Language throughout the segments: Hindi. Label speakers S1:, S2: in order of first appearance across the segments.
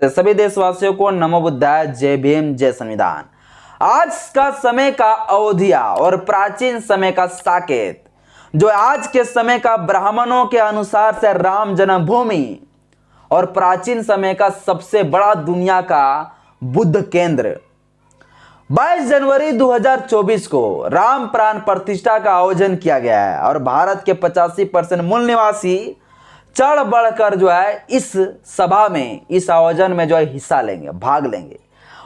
S1: सभी देशवासियों को नमो बुद्धाय, जय भीम, जय संविधान। आज का समय का अवधिया और प्राचीन समय का साकेत, जो आज के समय का ब्राह्मणों के अनुसार से राम जन्मभूमि और प्राचीन समय का सबसे बड़ा दुनिया का बुद्ध केंद्र, 22 जनवरी 2024 को राम प्राण प्रतिष्ठा का आयोजन किया गया है और भारत के 85% मूल निवासी चढ़ बढ़कर जो है इस सभा में, इस आयोजन में जो है हिस्सा लेंगे, भाग लेंगे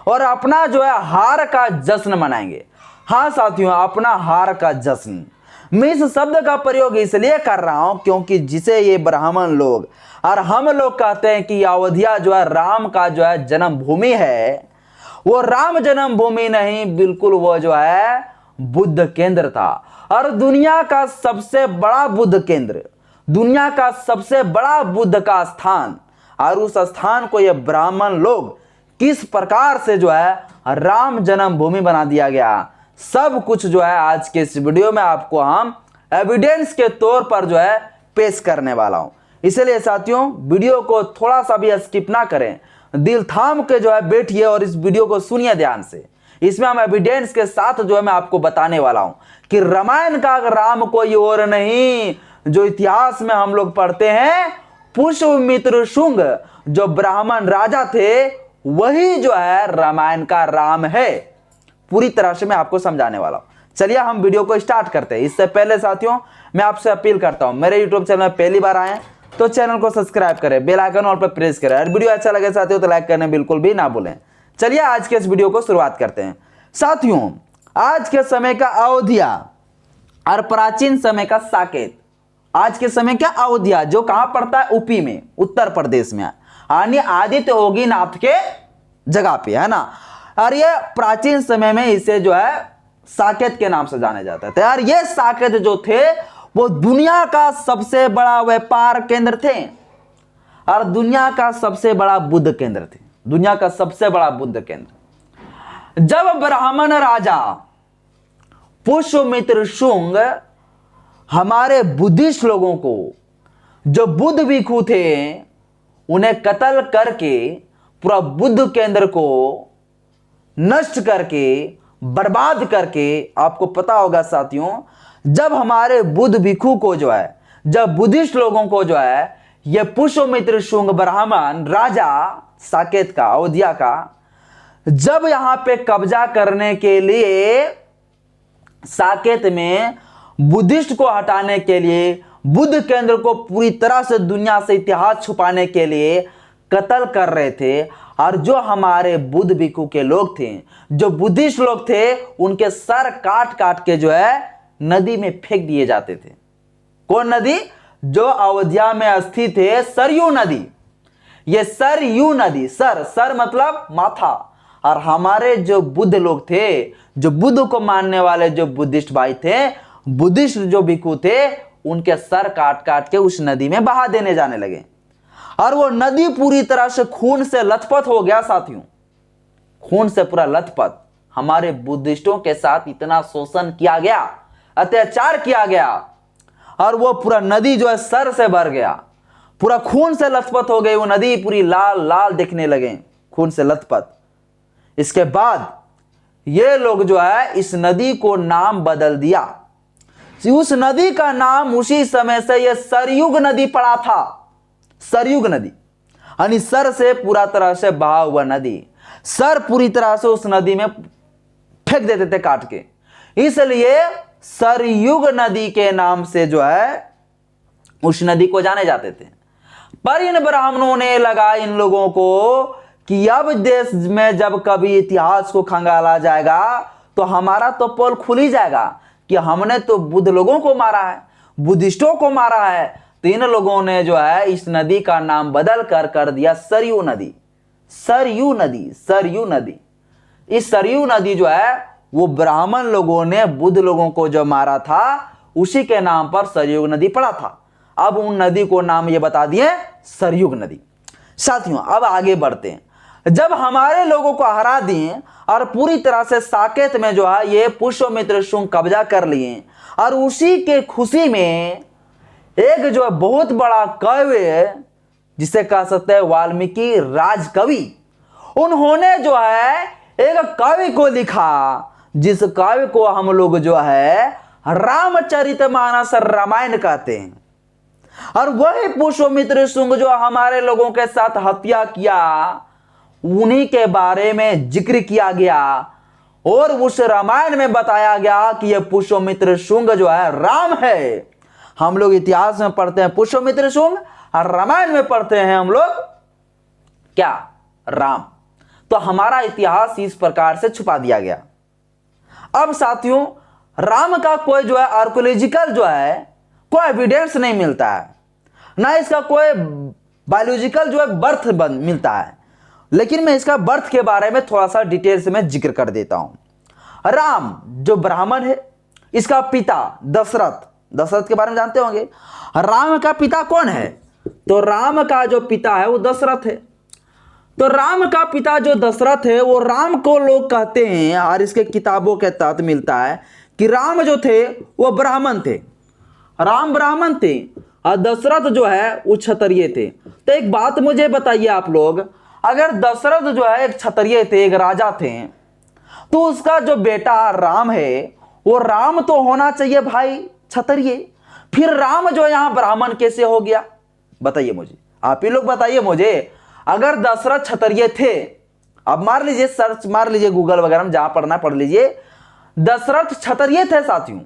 S1: और अपना जो है हार का जश्न मनाएंगे। हाँ साथियों, अपना हार का जश्न। मैं इस शब्द का प्रयोग इसलिए कर रहा हूं क्योंकि जिसे ये ब्राह्मण लोग और हम लोग कहते हैं कि अयोध्या जो है राम का जो है जन्मभूमि है, वो राम जन्मभूमि नहीं, बिल्कुल वो जो है बुद्ध केंद्र था। और दुनिया का सबसे बड़ा बुद्ध केंद्र, दुनिया का सबसे बड़ा बुद्ध का स्थान, और उस स्थान को ये ब्राह्मण लोग किस प्रकार से जो है राम जन्मभूमि बना दिया गया, सब कुछ जो है आज के इस वीडियो में आपको हम एविडेंस के तौर पर जो है पेश करने वाला हूं। इसलिए साथियों, वीडियो को थोड़ा सा भी स्किप ना करें, दिल थाम के जो है बैठिए और इस वीडियो को सुनिए ध्यान से। इसमें हम एविडेंस के साथ जो है मैं आपको बताने वाला हूं कि रामायण का राम कोई और नहीं, जो इतिहास में हम लोग पढ़ते हैं पुष्यमित्र शुंग जो ब्राह्मण राजा थे, वही जो है रामायण का राम है। पूरी तरह से मैं आपको समझाने वाला हूं। चलिए हम वीडियो को स्टार्ट करते हैं। इससे पहले साथियों, मैं आपसे अपील करता हूं, मेरे यूट्यूब चैनल में पहली बार आए तो चैनल को सब्सक्राइब करें, बेल आइकन ऑल पर प्रेस करें। अगर वीडियो अच्छा लगे साथियों तो लाइक करने बिल्कुल भी ना भूलें। चलिए आज के इस वीडियो को शुरुआत करते हैं। साथियों, आज के समय का अयोध्या और प्राचीन समय का साकेत। आज के समय का अयोध्या जो कहां पड़ता है, यूपी में, उत्तर प्रदेश में, यानी आदित्य योगीनाथ के जगह पे है ना। और ये प्राचीन समय में इसे जो है साकेत के नाम से जाने जाता था। यार ये साकेत जो थे वो दुनिया का सबसे बड़ा व्यापार केंद्र थे और दुनिया का सबसे बड़ा बुद्ध केंद्र थे, दुनिया का सबसे बड़ा बुद्ध केंद्र। जब ब्राह्मण राजा पुष्यमित्र शुंग हमारे बुद्धिस्ट लोगों को, जो बुद्ध भिक्षु थे, उन्हें कत्ल करके पूरा बुद्ध केंद्र को नष्ट करके, बर्बाद करके, आपको पता होगा साथियों, जब हमारे बुद्ध भिक्षु को जो है, जब बुद्धिस्ट लोगों को जो है ये पुष्यमित्र शुंग ब्राह्मण राजा साकेत का, अयोध्या का, जब यहां पे कब्जा करने के लिए साकेत में बुद्धिस्ट को हटाने के लिए, बुद्ध केंद्र को पूरी तरह से दुनिया से, इतिहास छुपाने के लिए कत्ल कर रहे थे, और जो हमारे बुद्ध भिक्षु के लोग थे, जो बुद्धिस्ट लोग थे, उनके सर काट काट के जो है नदी में फेंक दिए जाते थे। कौन नदी? जो अयोध्या में स्थित है सरयू नदी। ये सरयू नदी, सर मतलब माथा, और हमारे जो बुद्ध लोग थे, जो बुद्ध को मानने वाले जो बुद्धिस्ट भाई थे, बुद्धिस्ट जो भिक्षु थे, उनके सर काट काट के उस नदी में बहा देने जाने लगे और वो नदी पूरी तरह से खून से लथपथ हो गया साथियों, खून से पूरा लथपथ। हमारे बुद्धिस्टों के साथ इतना शोषण किया गया, अत्याचार किया गया, और वो पूरा नदी जो है सर से भर गया, पूरा खून से लथपथ हो गई वो नदी, पूरी लाल लाल दिखने लगे, खून से लथपथ। इसके बाद ये लोग जो है इस नदी को नाम बदल दिया। उस नदी का नाम उसी समय से ये सरयुग नदी पड़ा था। सरयुग नदी यानी सर से पूरा तरह से बहा हुआ नदी, सर पूरी तरह से उस नदी में फेंक देते थे काट के, इसलिए सरयुग नदी के नाम से जो है उस नदी को जाने जाते थे। पर इन ब्राह्मणों ने लगा इन लोगों को कि अब देश में जब कभी इतिहास को खंगाला जाएगा तो हमारा तो पोल खुल ही जाएगा कि हमने तो बुद्ध लोगों को मारा है, बुद्धिस्टों को मारा है। तो इन लोगों ने जो है इस नदी का नाम बदल कर दिया सरयू नदी। सरयू नदी, सरयू नदी। इस सरयू नदी जो है वो ब्राह्मण लोगों ने बुद्ध लोगों को जो मारा था उसी के नाम पर सरयू नदी पड़ा था। अब उन नदी को नाम ये बता दिए सरयुग नदी। साथियों अब आगे बढ़ते हैं। जब हमारे लोगों को हरा दिए और पूरी तरह से साकेत में जो है ये पुष्यमित्र शुंग कब्जा कर लिए, और उसी के खुशी में एक जो है बहुत बड़ा काव्य जिसे कह सकते हैं वाल्मीकि राजकवि, उन्होंने जो है एक काव्य को लिखा, जिस काव्य को हम लोग जो है रामचरितमानस रामायण कहते हैं। और वही पुष्यमित्र शुंग जो हमारे लोगों के साथ हत्या किया, उन्हीं के बारे में जिक्र किया गया और उस रामायण में बताया गया कि यह पुष्यमित्र शुंग जो है राम है। हम लोग इतिहास में पढ़ते हैं पुष्यमित्र शुंग और रामायण में पढ़ते हैं हम लोग क्या, राम। तो हमारा इतिहास इस प्रकार से छुपा दिया गया। अब साथियों, राम का कोई जो है आर्कोलॉजिकल जो है कोई एविडेंस नहीं मिलता है, ना इसका कोई बायोलॉजिकल जो है बर्थ मिलता है। लेकिन मैं इसका बर्थ के बारे में थोड़ा सा डिटेल से मैं जिक्र कर देता हूं। राम जो ब्राह्मण है, इसका पिता दशरथ, दशरथ के बारे में जानते होंगे। राम का पिता कौन है? तो राम का जो पिता है वो दशरथ है। तो राम का पिता जो दशरथ है वो राम को लोग कहते हैं, और इसके किताबों के तहत मिलता है कि राम जो थे वो ब्राह्मण थे, राम ब्राह्मण थे और दशरथ जो है वो क्षत्रिय थे। तो एक बात मुझे बताइए आप लोग, अगर दशरथ जो है एक क्षत्रिय थे, एक राजा थे, तो उसका जो बेटा राम है वो राम तो होना चाहिए भाई क्षत्रिय, फिर राम जो यहां ब्राह्मण कैसे हो गया? बताइए मुझे, आप ही लोग बताइए मुझे। अगर दशरथ क्षत्रिय थे, अब मार लीजिए, सर्च मार लीजिए गूगल वगैरह में, जहां पढ़ना पढ़ लीजिए, दशरथ क्षत्रिय थे साथियों।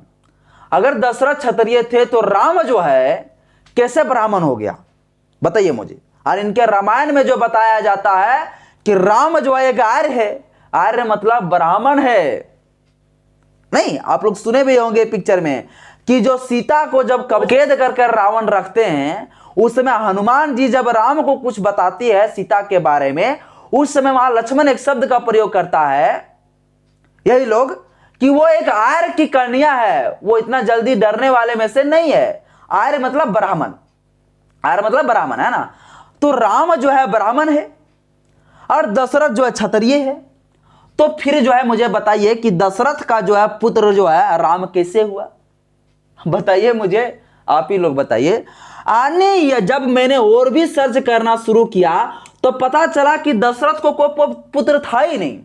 S1: अगर दशरथ क्षत्रिय थे तो राम जो है कैसे ब्राह्मण हो गया? बताइए मुझे। और इनके रामायण में जो बताया जाता है कि राम जो है एक आर्य है, आर्य मतलब ब्राह्मण है। नहीं, आप लोग सुने भी होंगे पिक्चर में कि जो सीता को जब कैद करके रावण रखते हैं, उस समय हनुमान जी जब राम को कुछ बताती है सीता के बारे में, उस समय वहां लक्ष्मण एक शब्द का प्रयोग करता है, यही लोग, कि वो एक आर्य की कन्या है, वो इतना जल्दी डरने वाले में से नहीं है। आर्य मतलब ब्राह्मण, आर्य मतलब ब्राह्मण है ना। तो राम जो है ब्राह्मण है और दशरथ जो है क्षत्रिय है। तो फिर जो है मुझे बताइए कि दशरथ का जो है पुत्र जो है राम कैसे हुआ? बताइए मुझे, आप ही लोग बताइए। आने जब मैंने और भी सर्च करना शुरू किया तो पता चला कि दशरथ को कोई पुत्र था ही नहीं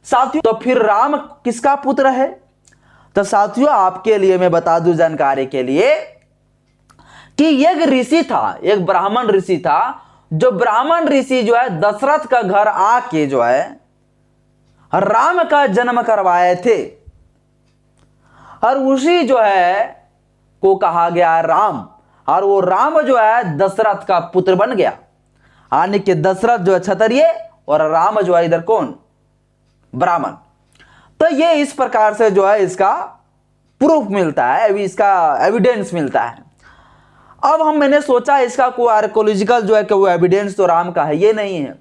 S1: साथियों। तो फिर राम किसका पुत्र है? तो साथियों आपके लिए मैं बता दूं जानकारी के लिए कि एक ऋषि था, एक ब्राह्मण ऋषि था, जो ब्राह्मण ऋषि जो है दशरथ का घर आके जो है राम का जन्म करवाए थे, और उसी जो है को कहा गया राम, और वो राम जो है दशरथ का पुत्र बन गया। यानी कि दशरथ जो है क्षत्रिय और राम जो है इधर कौन? ब्राह्मण। तो ये इस प्रकार से जो है इसका प्रूफ मिलता है, अभी इसका एविडेंस मिलता है। अब मैंने सोचा इसका कोई आर्कोलॉजिकल जो है कि वो एविडेंस तो राम का है ये नहीं है,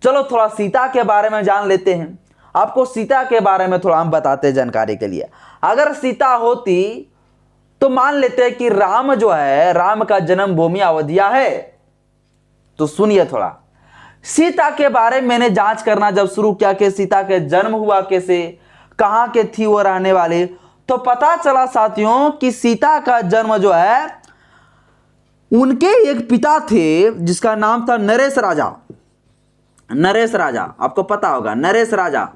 S1: चलो थोड़ा सीता के बारे में जान लेते हैं। आपको सीता के बारे में थोड़ा हम बताते हैं जानकारी के लिए। अगर सीता होती तो मान लेते हैं कि राम जो है, राम का जन्म भूमि अयोध्या है। तो सुनिए थोड़ा सीता के बारे में मैंने जांच करना जब शुरू किया कि सीता के जन्म हुआ कैसे, कहां के थी वो रहने वाली, तो पता चला साथियों कि सीता का जन्म जो है उनके एक पिता थे जिसका नाम था नरेश राजा। नरेश राजा आपको पता होगा, नरेश राजा।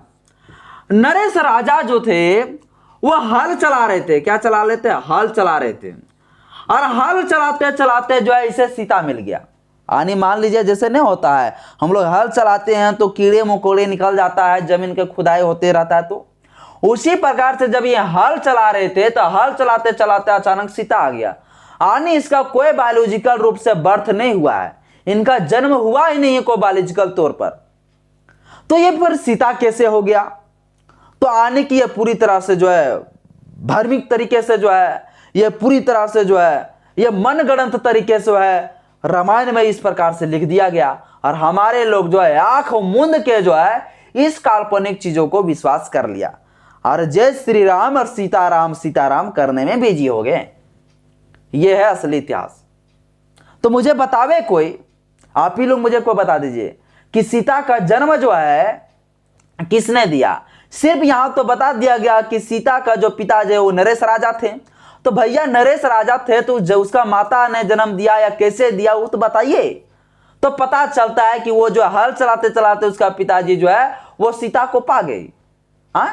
S1: नरेश राजा जो थे वो हल चला रहे थे। क्या चला लेते? हल चला रहे थे। और हल चलाते चलाते जो है इसे सीता मिल गया। यानी मान लीजिए जैसे नहीं होता है, हम लोग हल चलाते हैं तो कीड़े मकोड़े निकल जाता है, जमीन के खुदाई होते रहता है, तो उसी प्रकार से जब ये हल चला रहे थे तो हल चलाते चलाते अचानक सीता आ गया। यानी इसका कोई बायोलॉजिकल रूप से बर्थ नहीं हुआ है, इनका जन्म हुआ ही नहीं है कोई बायोलॉजिकल तौर पर। तो ये फिर सीता कैसे हो गया? तो आने की ये पूरी तरह से जो है धार्मिक तरीके से जो है, ये पूरी तरह से जो है ये मनगढ़ंत तरीके से जो है रामायण में इस प्रकार से लिख दिया गया। और हमारे लोग जो है आंख मूंद के जो है इस काल्पनिक चीजों को विश्वास कर लिया और जय श्री राम और सीताराम करने में बिजी हो गए। ये है असली इतिहास। तो मुझे बतावे कोई, आप ही लोग मुझे कोई बता दीजिए कि सीता का जन्म जो है किसने दिया? सिर्फ यहां तो बता दिया गया कि सीता का जो पिता जो वो नरेश राजा थे। तो भैया नरेश राजा थे तो जो उसका माता ने जन्म दिया या कैसे दिया वो तो बताइए। तो पता चलता है कि वो जो हल चलाते चलाते उसका पिताजी जो है वो सीता को पा गई। हाँ,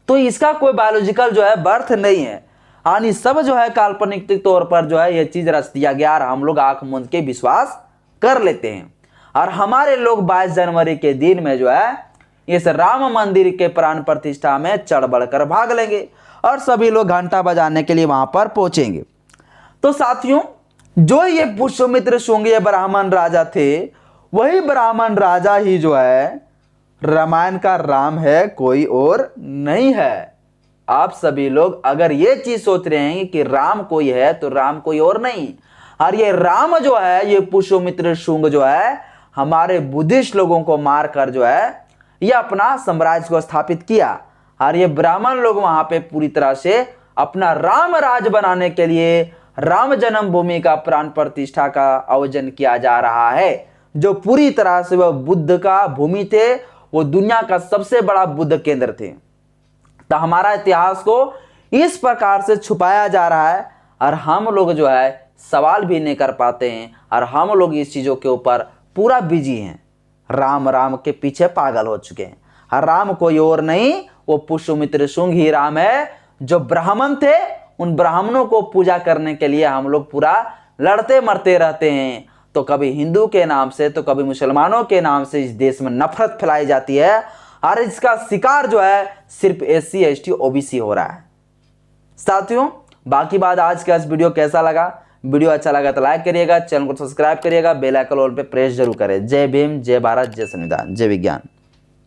S1: तो इसका कोई बायोलॉजिकल जो है बर्थ नहीं है, यानी सब जो है काल्पनिक तौर पर जो है ये चीज रच दिया गया और हम लोग आंख मूंद के विश्वास कर लेते हैं। और हमारे लोग 22 जनवरी के दिन में जो है इस राम मंदिर के प्राण प्रतिष्ठा में चढ़ बढ़कर भाग लेंगे और सभी लोग घंटा बजाने के लिए वहां पर पहुंचेंगे। तो साथियों, जो ये पुष्यमित्र शुंग ये ब्राह्मण राजा थे, वही ब्राह्मण राजा ही जो है रामायण का राम है, कोई और नहीं है। आप सभी लोग अगर ये चीज सोच रहे हैं कि राम कोई है तो राम कोई और नहीं, और ये राम जो है ये पुष्यमित्र शुंग जो है हमारे बुद्धिस्ट लोगों को मारकर जो है ये अपना साम्राज्य को स्थापित किया, और ये ब्राह्मण लोग वहां पे पूरी तरह से अपना राम राज बनाने के लिए राम जन्मभूमि का प्राण प्रतिष्ठा का आयोजन किया जा रहा है, जो पूरी तरह से वह बुद्ध का भूमि थे, वो दुनिया का सबसे बड़ा बुद्ध केंद्र थे। तो हमारा इतिहास को इस प्रकार से छुपाया जा रहा है और हम लोग जो है सवाल भी नहीं कर पाते हैं, और हम लोग इस चीजों के ऊपर पूरा बिजी हैं, राम राम के पीछे पागल हो चुके हैं। और राम कोई और नहीं, वो पुष्यमित्र शुंग ही राम है, जो ब्राह्मण थे। उन ब्राह्मणों को पूजा करने के लिए हम लोग पूरा लड़ते मरते रहते हैं। तो कभी हिंदू के नाम से तो कभी मुसलमानों के नाम से इस देश में नफरत फैलाई जाती है, और इसका शिकार जो है सिर्फ SC ST OBC हो रहा है। साथियों, बाकी बात आज का इस वीडियो कैसा लगा? वीडियो अच्छा लगा तो लाइक करिएगा, चैनल को सब्सक्राइब करिएगा, बेल आइकन ऑल पे प्रेस जरूर करें। जय भीम, जय भारत, जय संविधान, जय विज्ञान।